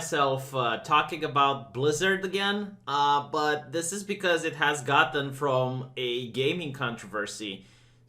myself talking about Blizzard again, but this is because it has gotten from a gaming controversy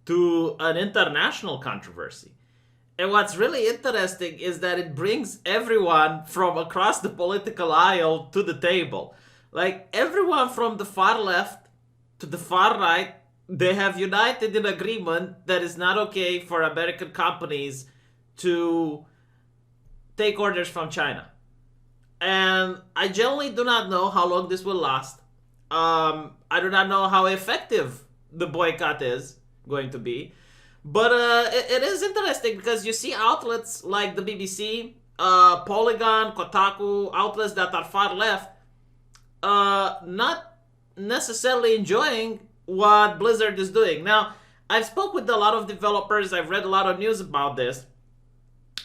to an international controversy. And what's really interesting is that it brings everyone from across the political aisle to the table. Like everyone from the far left to the far right, they have united in agreement that it's not okay for American companies to take orders from China. And I generally do not know how long this will last. I do not know how effective the boycott is going to be. But it is interesting because you see outlets like the BBC, Polygon, Kotaku, outlets that are far left, not necessarily enjoying what Blizzard is doing. Now, I've spoke with a lot of developers, I've read a lot of news about this,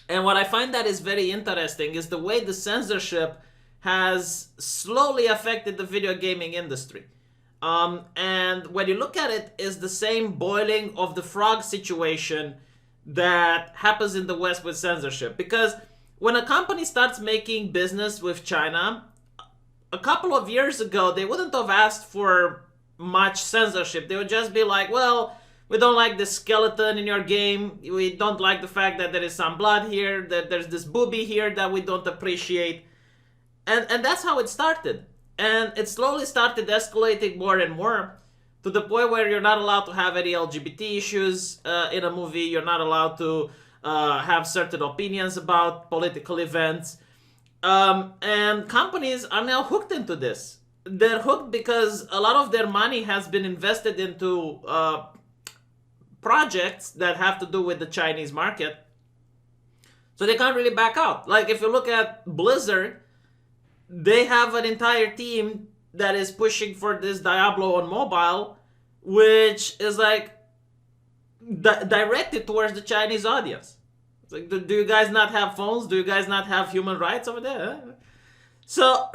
and what I find that is very interesting is the way the censorship has slowly affected the video gaming industry. And when you look at it, is the same boiling of the frog situation that happens in the West with censorship. Because when a company starts making business with China, a couple of years ago, they wouldn't have asked for much censorship. They would just be like, well, we don't like the skeleton in your game. We don't like the fact that there is some blood here, that there's this booby here that we don't appreciate. And that's how it started. And it slowly started escalating more and more to the point where you're not allowed to have any LGBT issues in a movie. You're not allowed to have certain opinions about political events. And companies are now hooked into this. They're hooked because a lot of their money has been invested into projects that have to do with the Chinese market. So they can't really back out. Like if you look at Blizzard, they have an entire team that is pushing for this Diablo on mobile, which is like directed towards the Chinese audience. It's like, do you guys not have phones? Do you guys not have human rights over there? So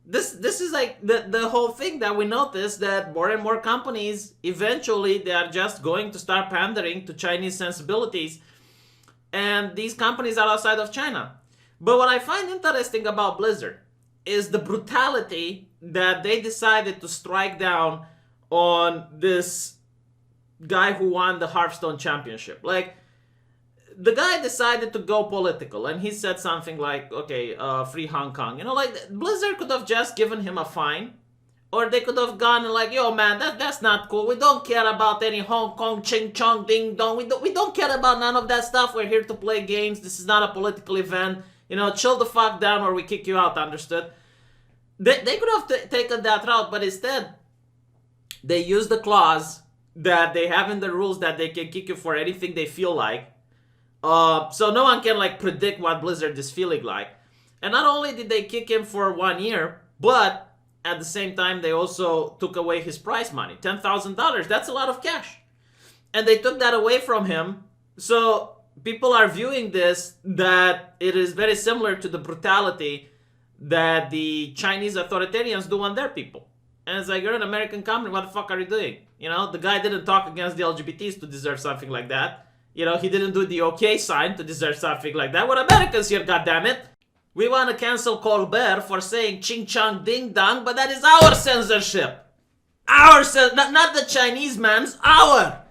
this is like the whole thing that we notice, that more and more companies eventually they are just going to start pandering to Chinese sensibilities, and these companies are outside of China. But what I find interesting about Blizzard is the brutality that they decided to strike down on this guy who won the Hearthstone championship. Like, the guy decided to go political, and he said something like, okay, free Hong Kong. You know, like, Blizzard could have just given him a fine, or they could have gone like, yo, man, that's not cool. We don't care about any Hong Kong ching chong ding dong. We don't care about none of that stuff. We're here to play games. This is not a political event. You know, chill the fuck down or we kick you out, understood? They could have taken that route, but instead, they used the clause that they have in the rules that they can kick you for anything they feel like. So no one can like predict what Blizzard is feeling like. And not only did they kick him for 1 year, but at the same time, they also took away his prize money, $10,000. That's a lot of cash. And they took that away from him. So people are viewing this that it is very similar to the brutality that the Chinese authoritarians do on their people. And it's like, you're an American company, what the fuck are you doing? You know, the guy didn't talk against the LGBTs to deserve something like that. You know, he didn't do the okay sign to deserve something like that. We're Americans here, goddammit. We want to cancel Colbert for saying ching chong ding dong, but that is our censorship. Our not the Chinese man's, our.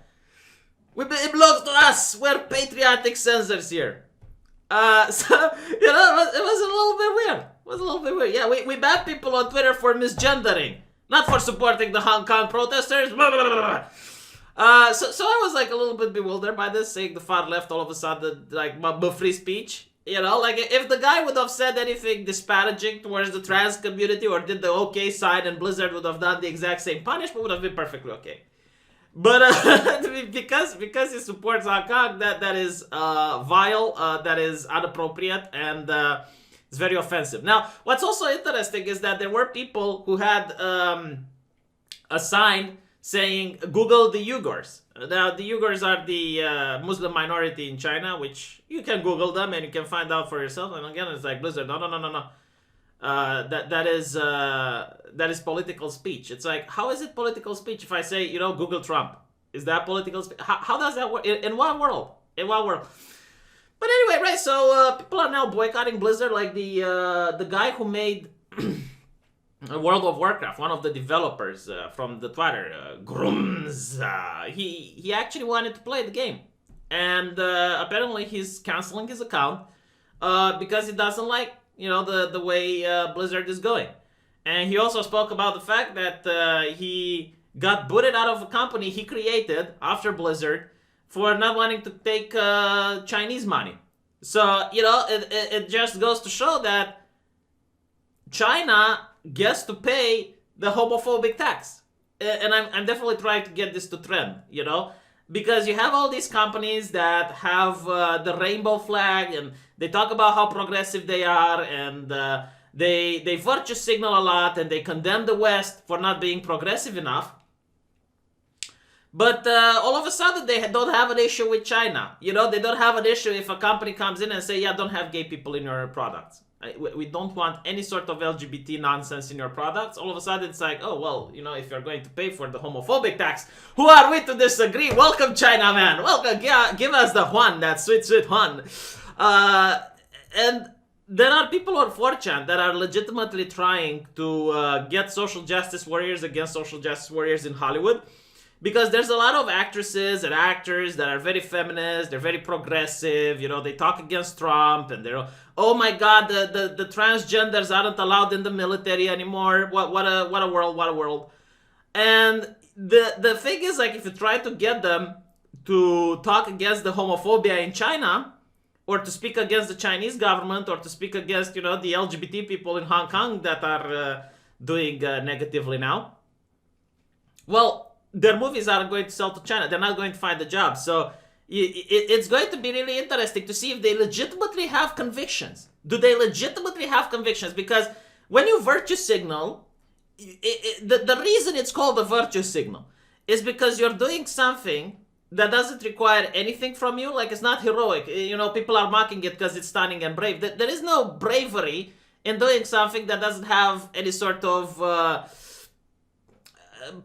It belongs to us. We're patriotic censors here. So, you know, it was a little bit weird. It was a little bit weird. Yeah, we ban people on Twitter for misgendering, not for supporting the Hong Kong protesters. Blah, blah, blah, blah. So I was like a little bit bewildered by this, saying the far left all of a sudden, like, free speech. You know, like if the guy would have said anything disparaging towards the trans community or did the okay side and Blizzard would have done the exact same punishment, would have been perfectly okay. But because he supports Hong Kong, that is vile, that is inappropriate, and it's very offensive. Now, what's also interesting is that there were people who had a sign saying, Google the Uyghurs. Now, the Uyghurs are the Muslim minority in China, which you can Google them and you can find out for yourself. And again, it's like, Blizzard, no. That is political speech. It's like, how is it political speech if I say, you know, Google Trump? Is that political speech? How does that work? In what world? In what world? But anyway, right? So people are now boycotting Blizzard. Like the guy who made World of Warcraft, one of the developers from the Twitter, Grums, he actually wanted to play the game, and apparently he's canceling his account because he doesn't like the way Blizzard is going. And he also spoke about the fact that he got booted out of a company he created after Blizzard for not wanting to take Chinese money. So it just goes to show that China gets to pay the homophobic tax. And I'm definitely trying to get this to trend, because you have all these companies that have the rainbow flag, and they talk about how progressive they are, and they virtue signal a lot, and they condemn the West for not being progressive enough. But all of a sudden, they don't have an issue with China. They don't have an issue if a company comes in and say, yeah, don't have gay people in your products. We don't want any sort of LGBT nonsense in your products. All of a sudden, it's like, oh, well, if you're going to pay for the homophobic tax, who are we to disagree? Welcome, China, man. Welcome. Yeah, give us the Juan, that sweet, sweet Juan. And there are people on 4chan that are legitimately trying to get social justice warriors against social justice warriors in Hollywood. Because there's a lot of actresses and actors that are very feminist, they're very progressive, they talk against Trump, and they're, oh my god, the transgenders aren't allowed in the military anymore. What a world. And the thing is, like, if you try to get them to talk against the homophobia in China, or to speak against the Chinese government, or to speak against, the LGBT people in Hong Kong that are doing negatively now, well, their movies aren't going to sell to China. They're not going to find a job. So it's going to be really interesting to see if they legitimately have convictions. Do they legitimately have convictions? Because when you virtue signal, the reason it's called a virtue signal is because you're doing something that doesn't require anything from you. Like, it's not heroic. People are mocking it because it's stunning and brave. There is no bravery in doing something that doesn't have any sort of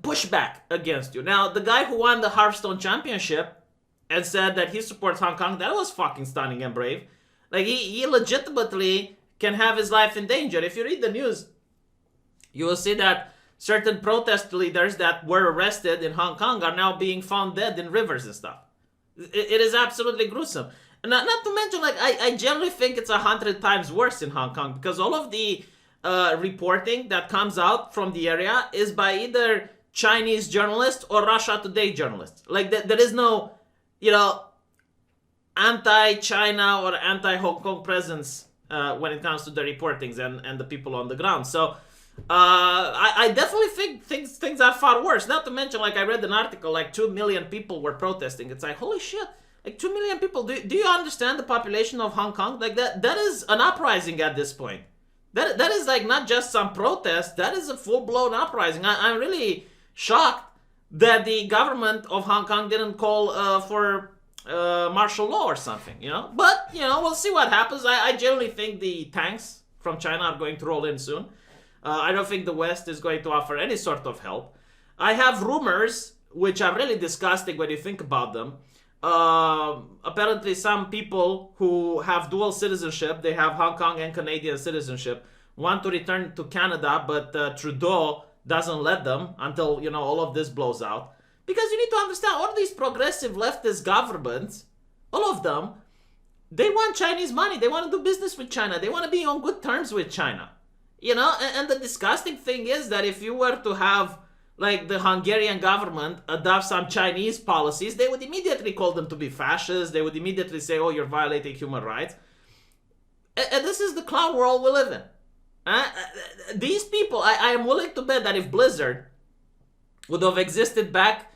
pushback against you. Now, the guy who won the Hearthstone Championship and said that he supports Hong Kong, that was fucking stunning and brave. Like, he legitimately can have his life in danger. If you read the news, you will see that certain protest leaders that were arrested in Hong Kong are now being found dead in rivers and stuff. It is absolutely gruesome. And not to mention, like, I generally think it's 100 times worse in Hong Kong, because all of the reporting that comes out from the area is by either Chinese journalists or Russia Today journalists. Like, there is no, anti-China or anti-Hong Kong presence when it comes to the reportings and the people on the ground. So I definitely think things are far worse. Not to mention, like, I read an article, like 2 million people were protesting. It's like, holy shit, like 2 million people. Do you understand the population of Hong Kong? Like, that is an uprising at this point. That is, like, not just some protest. That is a full-blown uprising. I'm really shocked that the government of Hong Kong didn't call for martial law or something, But, we'll see what happens. I generally think the tanks from China are going to roll in soon. I don't think the West is going to offer any sort of help. I have rumors, which are really disgusting when you think about them. Apparently some people who have dual citizenship, they have Hong Kong and Canadian citizenship, want to return to Canada, but Trudeau doesn't let them until, all of this blows out. Because you need to understand, all these progressive leftist governments, all of them, they want Chinese money. They want to do business with China. They want to be on good terms with China. And the disgusting thing is that if you were to have, like, the Hungarian government adopt some Chinese policies, they would immediately call them to be fascists. They would immediately say, oh, you're violating human rights. And this is the clown world we live in. These people, I am willing to bet that if Blizzard would have existed back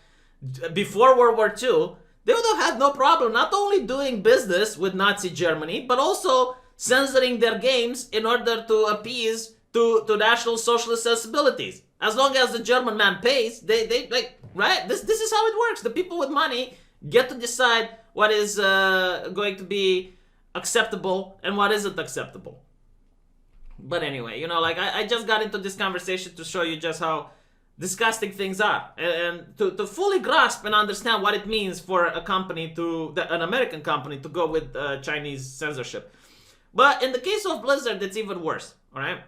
before World War II, they would have had no problem not only doing business with Nazi Germany, but also censoring their games in order to appease to National Socialist sensibilities. As long as the German man pays, they like, right? This is how it works. The people with money get to decide what is going to be acceptable and what isn't acceptable. But anyway, like, I just got into this conversation to show you just how disgusting things are, and to fully grasp and understand what it means for a company an American company to go with Chinese censorship. But in the case of Blizzard, it's even worse, all right?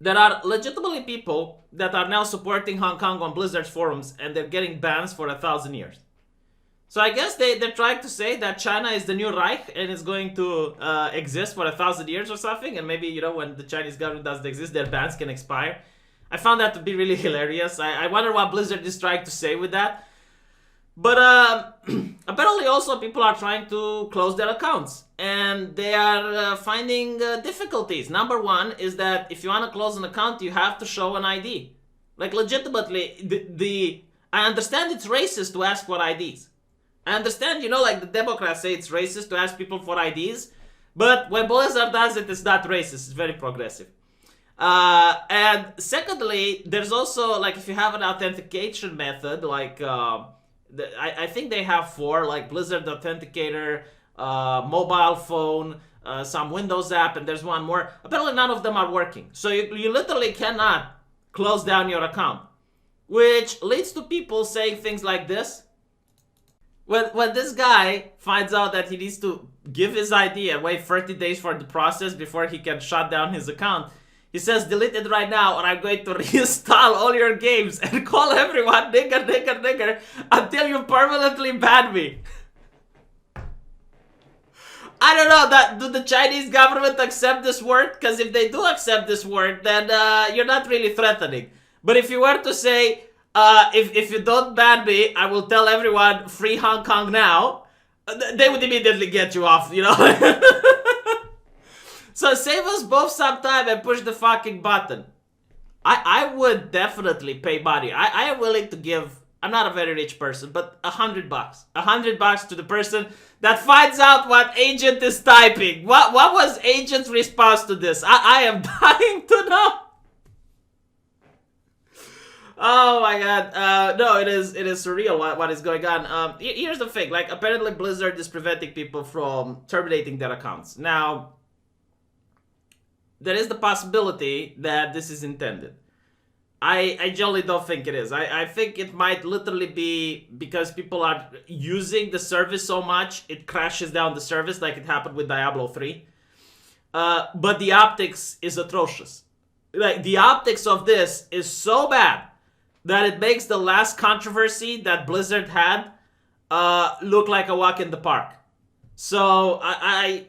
There are legitimately people that are now supporting Hong Kong on Blizzard's forums, and they're getting bans for 1,000 years. So I guess they're trying to say that China is the new Reich and is going to exist for 1,000 years or something, and maybe, you know, when the Chinese government doesn't exist, their bans can expire. I found that to be really hilarious. I wonder what Blizzard is trying to say with that. But apparently also people are trying to close their accounts, and they are finding difficulties. Number one is that if you want to close an account, you have to show an ID. Like, legitimately, I understand it's racist to ask for IDs. I understand, you know, like the Democrats say it's racist to ask people for IDs, but when Blizzard does it, it's not racist. It's very progressive. And secondly, there's also, like, if you have an authentication method, like, I think they have 4, like Blizzard Authenticator, mobile phone, some Windows app, and there's one more. Apparently none of them are working. So you literally cannot close down your account, which leads to people saying things like this. When this guy finds out that he needs to give his ID and wait 30 days for the process before he can shut down his account, he says, delete it right now or I'm going to reinstall all your games and call everyone nigger until you permanently ban me. I don't know, do the Chinese government accept this word? Because if they do accept this word, then you're not really threatening. But if you were to say, if you don't ban me, I will tell everyone free Hong Kong now, they would immediately get you off, you know? So save us both some time and push the fucking button. I would definitely pay money. I am willing to give, I'm not a very rich person, but $100. $100 to the person that finds out what Agent is typing. What was Agent's response to this? I am dying to know. Oh my god. No, it is surreal what is going on. Here's the thing. Like, apparently Blizzard is preventing people from terminating their accounts. Now, there is the possibility that this is intended. I generally don't think it is. I think it might literally be because people are using the service so much, it crashes down the service like it happened with Diablo 3. But the optics is atrocious. Like, the optics of this is so bad that it makes the last controversy that Blizzard had look like a walk in the park. So I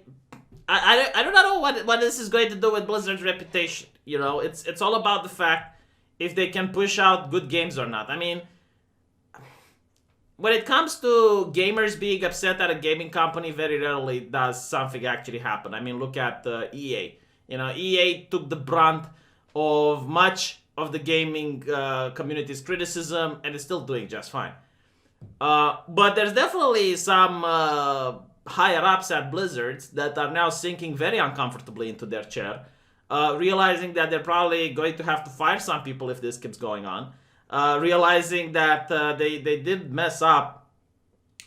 don't know what this is going to do with Blizzard's reputation. You know, it's all about the fact if they can push out good games or not. I mean, when it comes to gamers being upset at a gaming company, very rarely does something actually happen. I mean, look at EA. You know, EA took the brunt of much of the gaming community's criticism and is still doing just fine. But there's definitely some higher ups at Blizzard that are now sinking very uncomfortably into their chair, realizing that they're probably going to have to fire some people if this keeps going on, realizing that they did mess up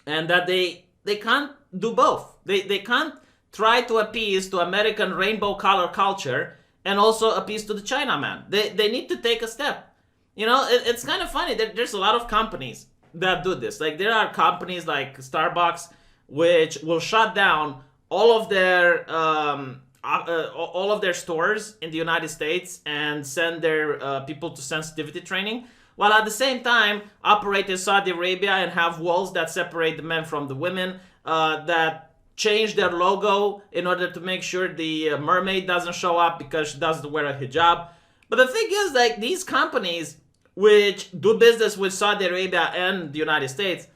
and that they can't do both. They can't try to appease to American rainbow color culture and also appease to the Chinaman. They need to take a step. You know, it's kind of funny. There's a lot of companies that do this. Like, there are companies like Starbucks which will shut down all of their stores in the United States and send their people to sensitivity training, while at the same time operate in Saudi Arabia and have walls that separate the men from the women, that change their logo in order to make sure the mermaid doesn't show up because she doesn't wear a hijab. But the thing is, like, these companies which do business with Saudi Arabia and the United States,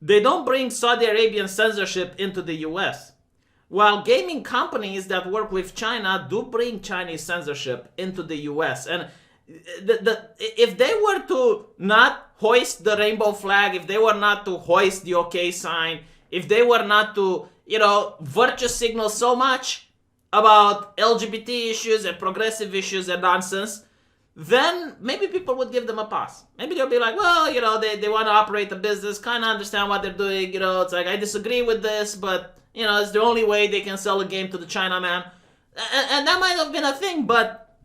they don't bring Saudi Arabian censorship into the US. While gaming companies that work with China do bring Chinese censorship into the US. And if they were to not hoist the rainbow flag, if they were not to hoist the OK sign, if they were not to, you know, virtue signal so much about LGBT issues and progressive issues and nonsense, then maybe people would give them a pass. Maybe they'll be like, well, you know, they want to operate a business, kind of understand what they're doing, you know, it's like, I disagree with this, but, you know, it's the only way they can sell a game to the Chinaman. And that might have been a thing, but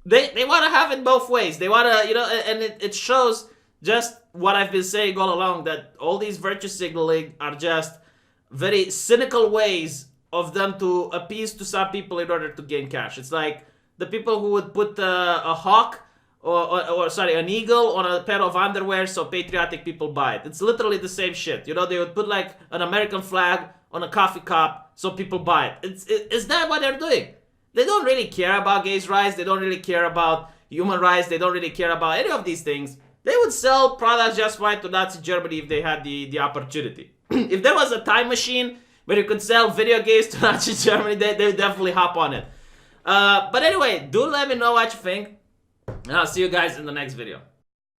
They want to have it both ways. They want to, and it shows just what I've been saying all along, that all these virtue signaling are just very cynical ways of them to appease to some people in order to gain cash. It's like the people who would put a hawk or sorry, an eagle on a pair of underwear so patriotic people buy it. It's literally the same shit. They would put like an American flag on a coffee cup so people buy it. Is that what they're doing? They don't really care about gays' rights. They don't really care about human rights. They don't really care about any of these things. They would sell products just fine to Nazi Germany if they had the opportunity. If there was a time machine where you could sell video games to Nazi Germany, they would definitely hop on it. But anyway, do let me know what you think. And I'll see you guys in the next video.